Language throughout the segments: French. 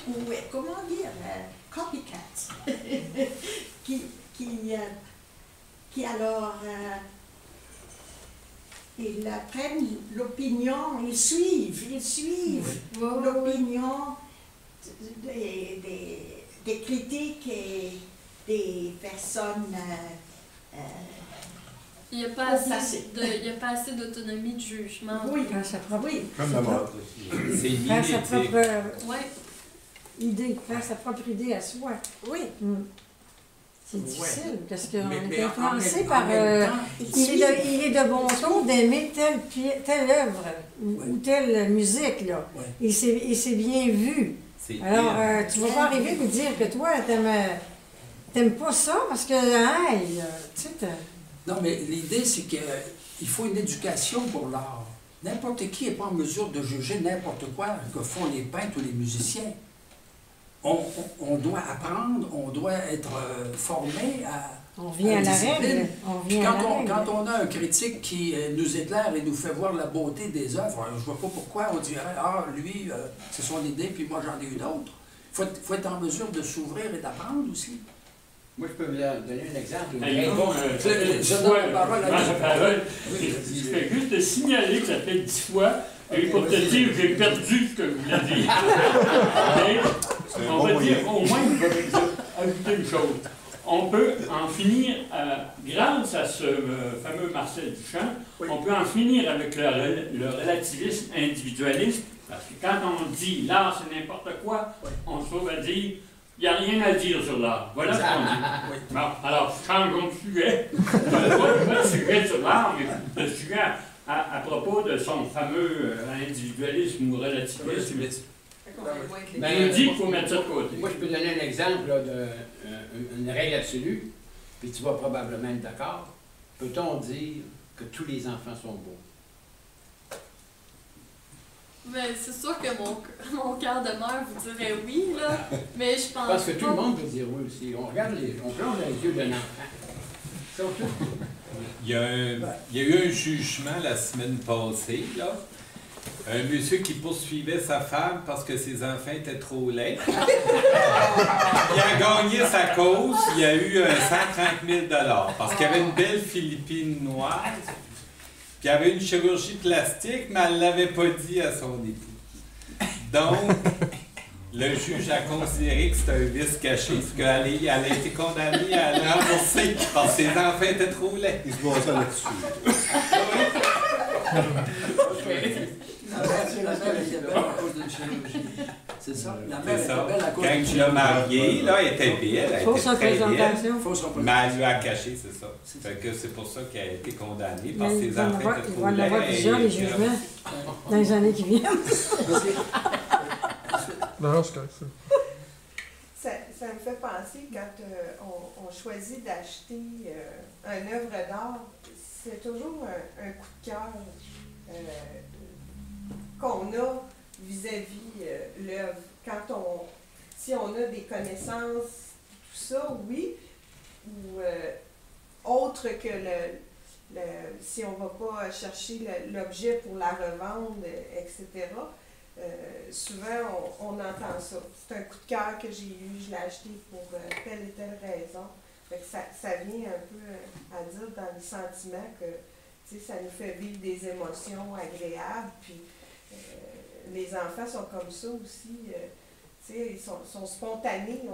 ou comment dire, copycats, qui alors, ils prennent l'opinion, ils suivent l'opinion des critiques et des personnes il n'y a pas assez d'autonomie de jugement. Oui, faire sa propre, Comme la mode. C'est faire sa propre idée, faire sa propre idée à soi. Oui. C'est difficile, parce qu'on Mais est influencé en par... même temps, il est de bon ton d'aimer telle œuvre ou telle musique, là. Ouais. Et c'est bien vu. Alors, tu vas pas arriver et me dire que toi, t'aimes pas ça, parce que, tu sais, non, mais l'idée, c'est qu'il faut une éducation pour l'art. N'importe qui n'est pas en mesure de juger n'importe quoi que font les peintres ou les musiciens. On doit apprendre, on doit être formé à... on vient à la règle. Quand on a un critique qui nous éclaire et nous fait voir la beauté des œuvres, je ne vois pas pourquoi on dirait « Ah, lui, c'est son idée, puis moi j'en ai une autre ». Il faut être en mesure de s'ouvrir et d'apprendre aussi. Moi, je peux vous donner un exemple. Je donne la parole à je fais juste te signaler que ça fait 10 fois, et pour te dire que j'ai perdu ce que je voulais dire. Mais on va dire, au moins, je vais ajouter une chose. On peut en finir, grâce à ce fameux Marcel Duchamp, on peut en finir avec le relativisme individualiste, parce que quand on dit l'art c'est n'importe quoi, on se trouve à dire il n'y a rien à dire sur l'art. Voilà ce qu'on dit. Bon, alors, changeons de sujet. Pas de sujet sur l'art, mais de sujet à propos de son fameux individualisme ou relativisme. Il dit qu'il faut mettre ça de côté. Moi, je peux donner un exemple d'une règle absolue, puis tu vas probablement être d'accord. Peut-on dire que tous les enfants sont beaux? Mais c'est sûr que mon cœur de mère vous dirait oui, là. Mais je pense Parce que tout le monde peut dire oui aussi. On plonge les yeux d'un enfant. Il y a eu un jugement la semaine passée, là. Un monsieur qui poursuivait sa femme parce que ses enfants étaient trop laids. Il a gagné sa cause. Il a eu 130 000 parce qu'il y avait une belle Philippine noire. Puis il y avait une chirurgie plastique, mais elle ne l'avait pas dit à son époux. Donc, le juge a considéré que c'était un vice caché, parce qu'elle a été condamnée à le rembourser parce que ses enfants étaient trop laids. Il se basait là-dessus. La mère était belle à cause d'une chirurgie. C'est ça. La mère était belle à cause d'une chirurgie. Quand tu l'as mariée, là, elle était belle. Elle fausse était très belle. représentation. Mais elle lui a caché, c'est ça. Fait que c'est pour ça qu'elle a été condamnée parce que ses enfants étaient il trop va y en avoir laids. plusieurs, les jugements, dans les années qui viennent. Non, c'est correct, ça. Ça me fait penser quand on choisit d'acheter une œuvre d'art, c'est toujours un coup de cœur qu'on a vis-à-vis l'œuvre. Si on a des connaissances, tout ça, oui, ou autre que si on ne va pas chercher l'objet pour la revendre, etc. Souvent, on entend ça. C'est un coup de cœur que j'ai eu, je l'ai acheté pour telle et telle raison. Fait que ça vient un peu à dire dans les sentiments que ça nous fait vivre des émotions agréables. Puis les enfants sont comme ça aussi. Ils sont spontanés.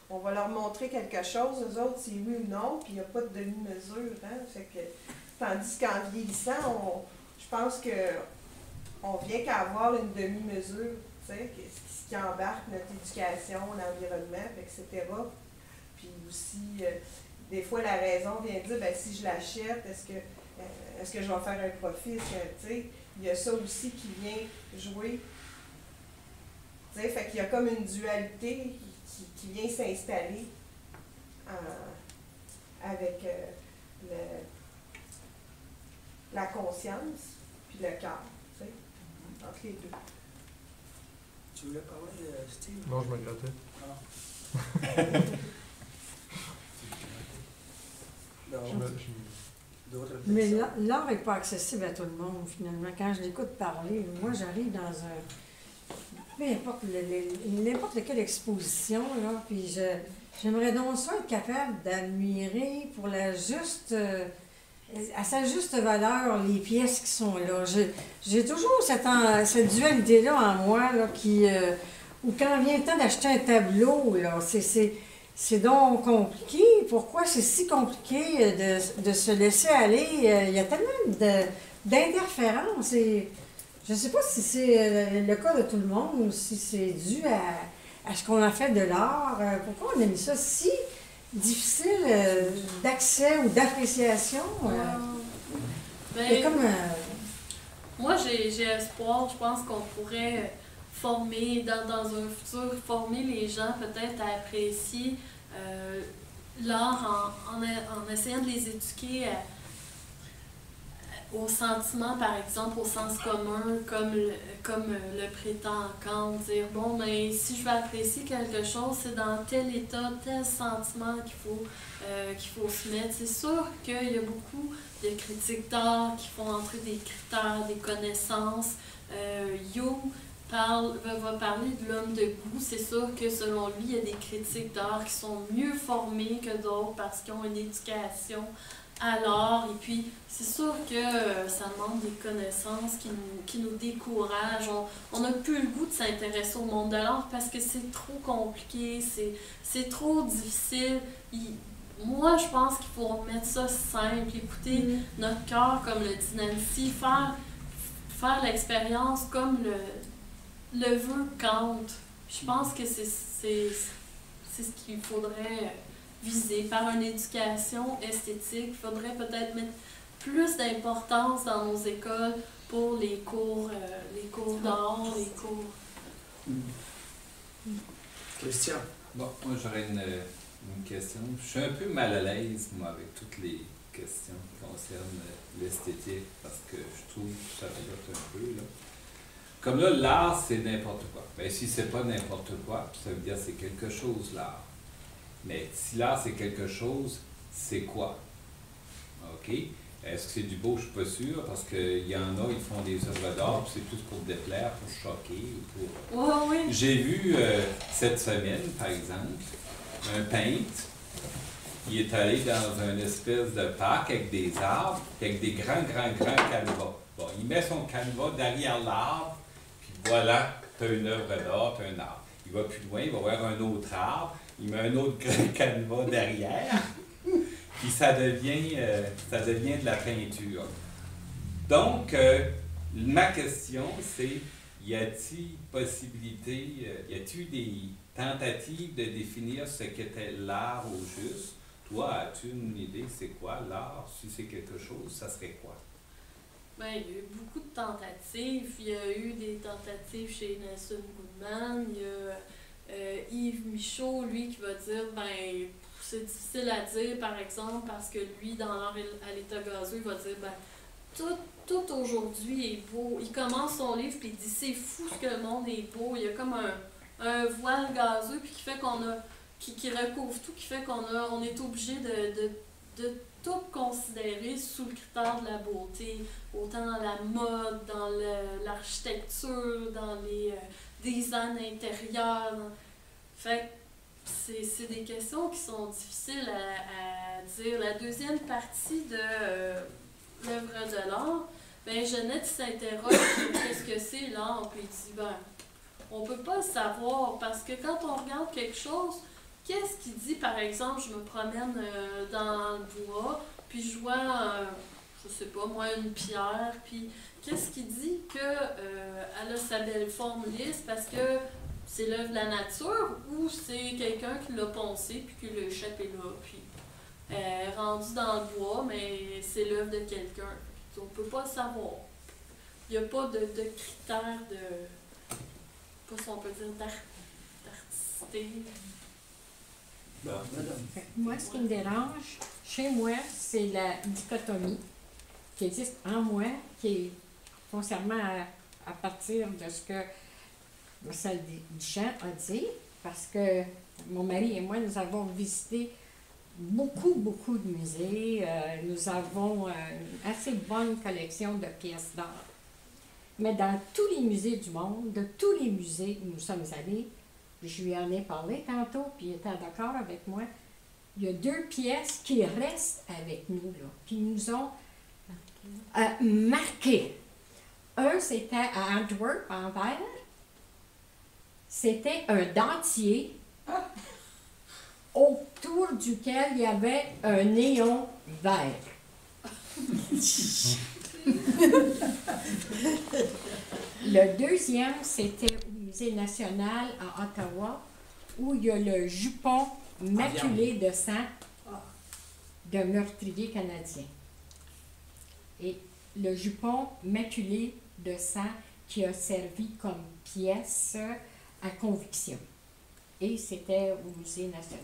On va leur montrer quelque chose, eux autres, c'est oui ou non, puis il n'y a pas de demi-mesure. Fait que, tandis qu'en vieillissant, je pense que on vient qu'à avoir une demi-mesure, ce qui embarque notre éducation, l'environnement, etc. Puis aussi, des fois, la raison vient dire, si je l'achète, est-ce que je vais faire un profit? Il y a ça aussi qui vient jouer. Fait qu'il y a comme une dualité qui vient s'installer avec la conscience puis le cœur. Entre les deux. Tu voulais parler, Steve? Non, je me grattais. Mais l'art n'est pas accessible à tout le monde, finalement. Quand je l'écoute parler, moi, j'arrive dans peu importe, n'importe quelle exposition, là, puis j'aimerais donc ça être capable d'admirer pour la juste, à sa juste valeur, les pièces qui sont là. J'ai toujours cette dualité-là en moi, là, qui, où quand vient le temps d'acheter un tableau, là, c'est donc compliqué. Pourquoi c'est si compliqué de se laisser aller? Il y a tellement d'interférences. Je ne sais pas si c'est le cas de tout le monde ou si c'est dû à ce qu'on a fait de l'art. Pourquoi on a mis ça si difficile d'accès ou d'appréciation? Ben, comme, moi, j'ai espoir. Je pense qu'on pourrait former, dans un futur, former les gens peut-être à apprécier l'art en essayant de les éduquer au sentiment, par exemple, au sens commun, comme le prétend Kant, dire, bon, mais si je veux apprécier quelque chose, c'est dans tel état, tel sentiment qu'il faut se mettre. C'est sûr qu'il y a beaucoup de critiques d'art qui font entrer des critères, des connaissances. Jung va parler de l'homme de goût. C'est sûr que selon lui, il y a des critiques d'art qui sont mieux formés que d'autres parce qu'ils ont une éducation à l'art. Et puis, c'est sûr que ça demande des connaissances qui nous découragent. On n'a plus le goût de s'intéresser au monde de l'art parce que c'est trop compliqué, c'est trop difficile. Moi, je pense qu'il faut remettre ça simple, écouter notre cœur, comme le dit Nancy, faire l'expérience comme le veut Kant. Je pense que c'est ce qu'il faudrait viser par une éducation esthétique. Il faudrait peut-être mettre plus d'importance dans nos écoles pour les cours d'art, les cours. Christian. Bon, moi j'aurais une question. Je suis un peu mal à l'aise, moi, avec toutes les questions qui concernent l'esthétique, parce que je trouve que ça rajoute un peu, là. Comme là, l'art, c'est n'importe quoi. Bien, si c'est pas n'importe quoi, ça veut dire que c'est quelque chose, l'art. Mais si l'art, c'est quelque chose, c'est quoi? OK? Est-ce que c'est du beau? Je suis pas sûr, parce qu'il y en a, ils font des œuvres d'art, puis c'est tout pour déplaire, pour choquer. Oui. J'ai vu cette semaine, par exemple, un peintre qui est allé dans une espèce de parc avec des arbres, avec des grands canevas. Bon, il met son canevas derrière l'arbre, puis voilà, tu as une œuvre d'art, tu as un arbre. Il va plus loin, il va voir un autre arbre, il met un autre grand canevas derrière, puis ça devient de la peinture. Donc, ma question, c'est, y a-t-il possibilité, y a-t-il des tentatives de définir ce qu'était l'art au juste? Toi, as-tu une idée, c'est quoi l'art? Si c'est quelque chose, ça serait quoi? Bien, il y a eu beaucoup de tentatives. Il y a eu des tentatives chez Nelson Goodman. Il y a Yves Michaud, lui, qui va dire, ben, c'est difficile à dire, par exemple, parce que lui, dans l'art à l'état gazeux, il va dire, ben, tout aujourd'hui est beau. Il commence son livre, puis il dit, c'est fou ce que le monde est beau. Il y a comme un voile gazeux, puis qui fait qu'on a, qui recouvre tout, qui fait on est obligé de tout considérer sous le critère de la beauté, autant dans la mode, dans l'architecture, dans les designs intérieurs. Fait que c'est des questions qui sont difficiles à dire. La deuxième partie de l'œuvre de l'art, ben Jeannette s'interroge sur qu'est-ce que c'est l'art, puis il dit, ben, on peut pas le savoir, parce que quand on regarde quelque chose, qu'est-ce qu'il dit, par exemple, je me promène dans le bois, puis je vois, je sais pas moi, une pierre, puis qu'est-ce qu'il dit elle a sa belle forme lisse parce que c'est l'œuvre de la nature ou c'est quelqu'un qui l'a poncé puis qui l'a échappé là, puis rendu dans le bois, mais c'est l'œuvre de quelqu'un. On peut pas le savoir. Il n'y a pas de critères pas si on peut dire d'artisté. Moi, ce qui me dérange, chez moi, c'est la dichotomie qui existe en moi, qui est foncièrement à partir de ce que Marcel Duchamp a dit, parce que mon mari et moi, nous avons visité beaucoup de musées. Nous avons une assez bonne collection de pièces d'art. Mais dans tous les musées du monde, de tous les musées où nous sommes allés, je lui en ai parlé tantôt, puis il était d'accord avec moi, il y a 2 pièces qui restent avec nous, là, qui nous ont marqués. Un, c'était à Antwerp, en verre. C'était un dentier autour duquel il y avait un néon vert. Le deuxième, c'était au Musée national à Ottawa, où il y a le jupon maculé de sang d'un meurtrier canadien. Et le jupon maculé de sang qui a servi comme pièce à conviction. Et c'était au Musée national.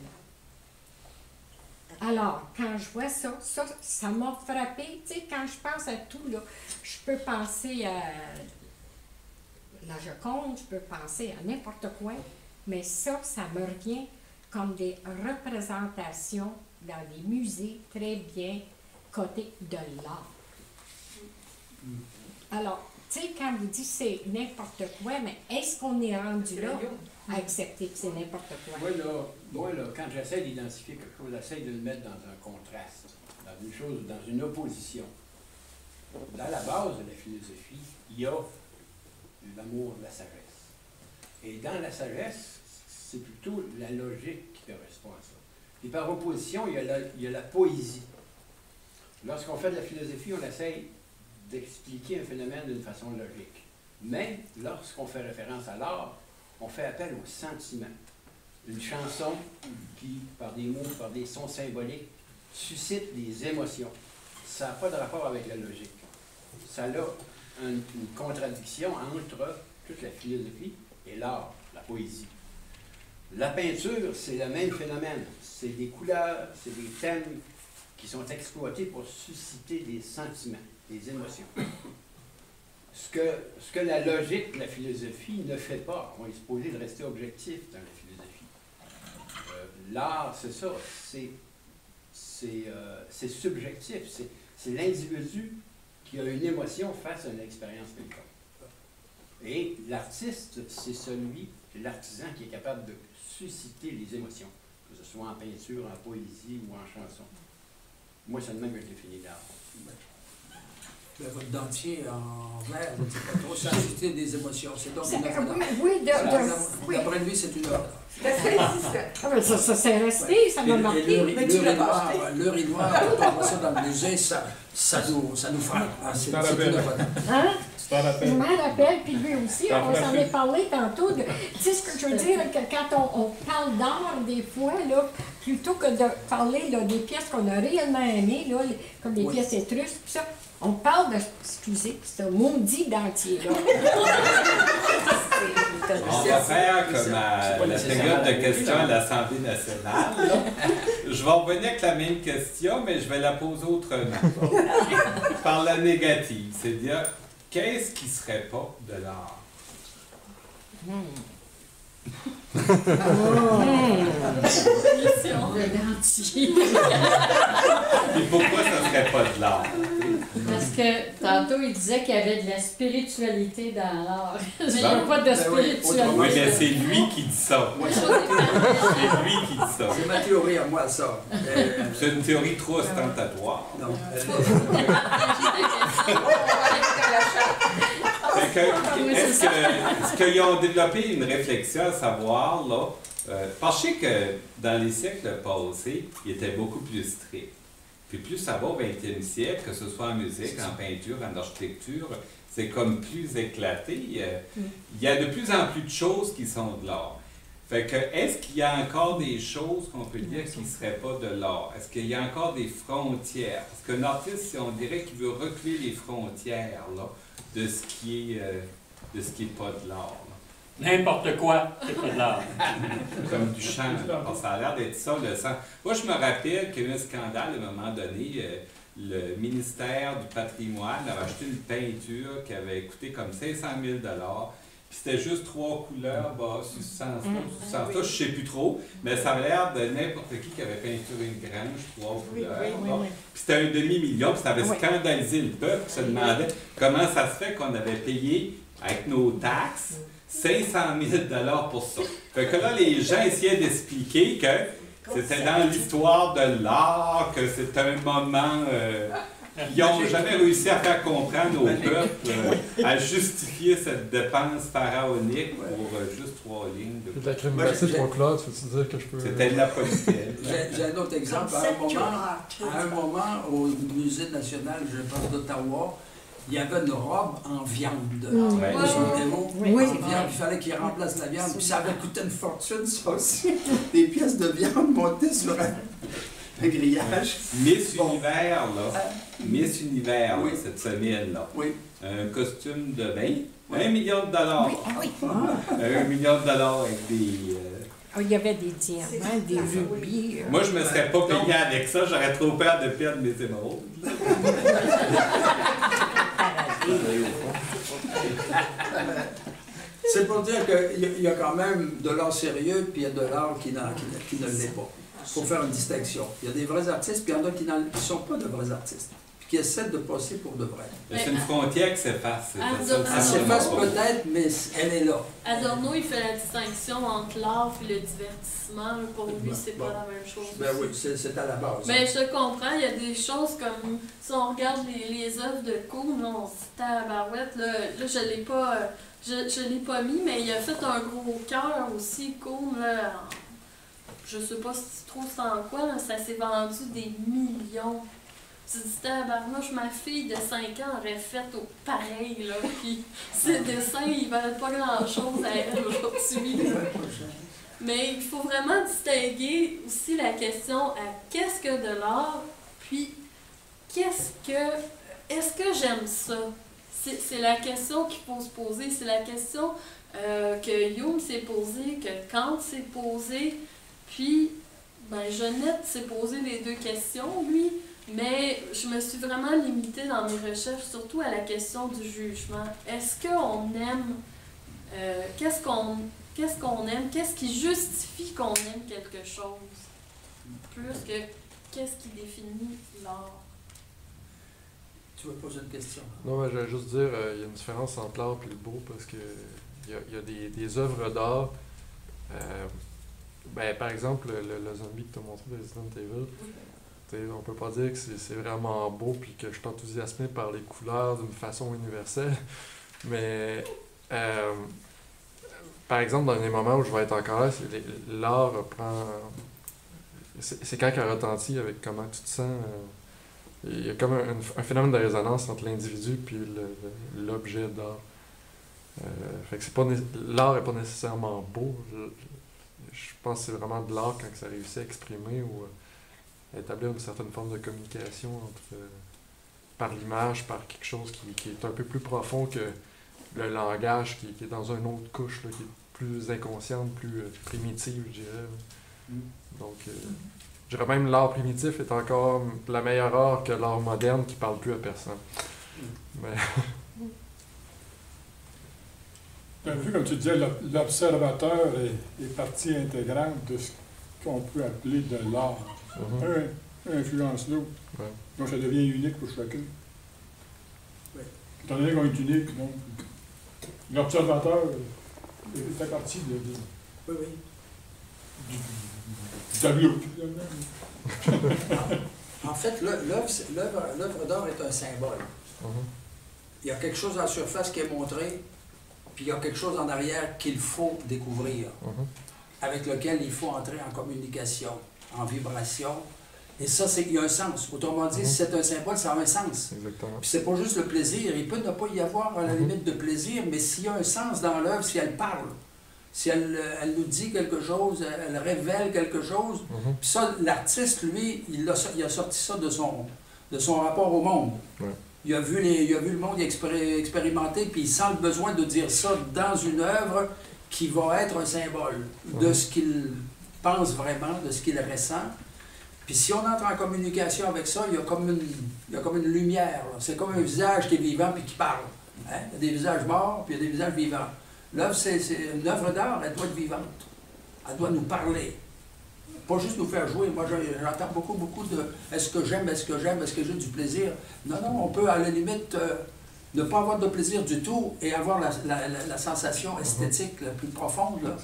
Alors, quand je vois ça m'a frappé. Tu sais, quand je pense à tout, là, je peux penser à la Joconde, je peux penser à n'importe quoi, mais ça me revient comme des représentations dans des musées très bien cotés de l'art. Alors, tu sais, quand vous dites c'est n'importe quoi, mais est-ce qu'on est rendu là à accepter que c'est n'importe quoi? Moi, là, quand j'essaie d'identifier quelque chose, j'essaie de le mettre dans un contraste, dans une chose, dans une opposition. Dans la base de la philosophie, il y a l'amour de la sagesse. Et dans la sagesse, c'est plutôt la logique qui correspond à ça. Et par opposition, il y a la poésie. Lorsqu'on fait de la philosophie, on essaye d'expliquer un phénomène d'une façon logique. Mais lorsqu'on fait référence à l'art, on fait appel au sentiment. Une chanson qui, par des mots, par des sons symboliques, suscite des émotions. Ça n'a pas de rapport avec la logique. Ça a une contradiction entre toute la philosophie et l'art, la poésie. La peinture, c'est le même phénomène. C'est des couleurs, c'est des thèmes qui sont exploités pour susciter des sentiments, des émotions. Ce que la logique, la philosophie ne fait pas. On est supposé de rester objectif dans la philosophie. L'art, c'est ça, c'est subjectif. C'est l'individu qui a une émotion face à une expérience quelconque. Et l'artiste, c'est l'artisan qui est capable de susciter les émotions, que ce soit en peinture, en poésie ou en chanson. Moi, c'est le même que je définis l'art. Votre dentier en verre, je ne sais pas trop, susciter des émotions. C'est donc une œuvre d'art. Oui, D'après lui, c'est une œuvre d'art. Ça s'est resté, ça m'a marqué. L'urinoir, quand on voit ça dans le musée, ça nous frappe. C'est une œuvre d'art. Hein? Je m'en rappelle, puis lui aussi, on s'en est parlé tantôt. Tu sais ce que je veux dire, que quand on parle d'art, des fois, là, plutôt que de parler là, des pièces qu'on a réellement aimées, là, comme des pièces étrusques, ça, on parle de, excusez, ce maudit dentier-là. On va faire comme la période de questions à l'Assemblée nationale. Là. Je vais revenir avec la même question, mais je vais la poser autrement. Par la négative, c'est-à-dire, qu'est-ce qui ne serait pas de l'art? Le dentier. Et pourquoi ça ne serait pas de l'art? Parce que tantôt, il disait qu'il y avait de la spiritualité dans l'art. Il n'y a Ben, pas de spiritualité. Oui, mais c'est lui qui dit ça. C'est lui qui dit ça. C'est ma théorie à moi, ça. C'est une théorie trop ostentatoire. Non. Est-ce qu'ils ont développé une réflexion à savoir, là, parce que je sais que dans les siècles passés, ils étaient beaucoup plus stricts. Puis plus ça va au 20e siècle, que ce soit en musique, en peinture, en architecture, c'est comme plus éclaté. Il y a de plus en plus de choses qui sont de l'art. Fait que, est-ce qu'il y a encore des choses qu'on peut dire qui ne seraient pas de l'art? Est-ce qu'il y a encore des frontières? Parce qu'un artiste, on dirait qu'il veut reculer les frontières là, de ce qui est pas de l'art. N'importe quoi, c'est pas de l'art. Comme du chant, là, parce que ça a l'air d'être ça le sens. Moi, je me rappelle qu'il y a eu un scandale à un moment donné. Le ministère du patrimoine a acheté une peinture qui avait coûté comme 500 000 $. Puis c'était juste 3 couleurs, sur ce sens-là, sur ce sens-là, je sais plus trop, mais ça avait l'air de n'importe qui avait peinturé une grange, 3 couleurs. Puis c'était un demi-million, puis ça avait scandalisé le peuple, qui se demandait comment ça se fait qu'on avait payé, avec nos taxes, 500 000 $ pour ça. Fait que là, les gens essayaient d'expliquer que c'était dans l'histoire de l'art, que c'était un moment... ils n'ont jamais réussi à faire comprendre au peuple, à justifier cette dépense pharaonique pour juste 3 lignes. C'est de la crème glacée 3 couleurs, tu veux-tu dire que je peux... C'était de la politesse. J'ai un autre exemple. À un moment, au Musée national, je pense, d'Ottawa, il y avait une robe en viande. Oui. En viande, il fallait qu'il remplace la viande. Puis ça avait coûté une fortune, ça aussi. Des pièces de viande montées sur un grillage. Miss Univers, là. Miss Univers, Oui. cette semaine-là. Oui. Un costume de bain. $1 million. Oui. 1 million de dollars avec des... Il y avait des diamants, des rubis. Moi, je me serais pas payé avec ça. J'aurais trop peur de perdre mes émeraudes. C'est pour dire qu'il y a quand même de l'art sérieux, puis il y a de l'art qui ne l'est pas. Il faut faire une distinction. Il y a des vrais artistes, puis il y en a qui ne sont pas de vrais artistes, puis qui essaient de passer pour de vrais. C'est une frontière qui s'efface. Elle s'efface peut-être, mais elle est là. Adorno, il fait la distinction entre l'art et le divertissement. Pour lui, c'est pas la même chose. Ben oui, c'est à la base. Mais je te comprends, il y a des choses comme, si on regarde les œuvres de Kuhn, là, on se dit tabarouette, là je l'ai pas, je l'ai pas mis, mais il a fait un gros cœur aussi, Kuhn, là, je sais pas si tu trouves ça en quoi, là, ça s'est vendu des millions. Tu dis, tabarnouche, ma fille de 5 ans aurait fait au pareil, là, puis ses dessins, ils valent pas grand-chose à elle aujourd'hui. Mais il faut vraiment distinguer aussi la question à qu'est-ce que de l'art, puis est-ce que j'aime ça? C'est la question qu'il faut se poser, c'est la question que Hume s'est posée, que Kant s'est posée, puis Jeannette s'est posé les 2 questions, lui, mais je me suis vraiment limitée dans mes recherches, surtout à la question du jugement. Est-ce qu'on aime, qu'est-ce qu'on aime, qu'est-ce qui justifie qu'on aime quelque chose, plus que qu'est-ce qui définit l'art? Tu veux poser une question? Non, mais je vais juste dire, il y a une différence entre l'art et le beau, parce que il y a des œuvres d'art. Par exemple, le zombie que tu as montré de Resident Evil, on peut pas dire que c'est vraiment beau puis que je suis enthousiasmé par les couleurs d'une façon universelle, mais par exemple, dans les moments où je vais être en colère, l'art prend... C'est quand il retentit avec comment tu te sens. Il y a comme un phénomène de résonance entre l'individu et l'objet d'art. Fait que l'art n'est pas nécessairement beau. Je pense que c'est vraiment de l'art quand ça réussit à exprimer ou à établir une certaine forme de communication par l'image, par quelque chose qui est un peu plus profond que le langage qui est dans une autre couche, là, qui est plus inconsciente, plus primitive, je dirais. Donc, je dirais même l'art primitif est encore la meilleure art que l'art moderne qui parle plus à personne. Mais... Un peu comme tu disais, l'observateur est partie intégrante de ce qu'on peut appeler de l'art. Un influence l'autre. Ouais. Donc ça devient unique pour chacun. Ouais. Étant donné qu'on est unique, donc l'observateur fait partie du tableau. En fait, l'œuvre d'art est un symbole. Il y a quelque chose en surface qui est montré, puis il y a quelque chose en arrière qu'il faut découvrir, avec lequel il faut entrer en communication, en vibration. Et ça, il y a un sens. Autrement dit, si c'est un symbole, ça a un sens. Exactement. Puis c'est pas juste le plaisir. Il peut ne pas y avoir à la limite de plaisir, mais s'il y a un sens dans l'œuvre, si elle parle, si elle nous dit quelque chose, elle révèle quelque chose, puis ça, l'artiste, lui, il a sorti ça de son rapport au monde. Ouais. Il a vu le monde expérimenter, puis il sent le besoin de dire ça dans une œuvre qui va être un symbole de ce qu'il pense vraiment, de ce qu'il ressent. Puis si on entre en communication avec ça, il y a comme une lumière. C'est comme un visage qui est vivant puis qui parle. Hein? Il y a des visages morts, puis il y a des visages vivants. L'œuvre, une œuvre d'art, elle doit être vivante. Elle doit nous parler. Pas juste nous faire jouer. Moi, j'entends beaucoup de « est-ce que j'aime, est-ce que j'aime, est-ce que j'ai du plaisir ?» Non, on peut à la limite ne pas avoir de plaisir du tout et avoir la sensation esthétique la plus profonde. Là.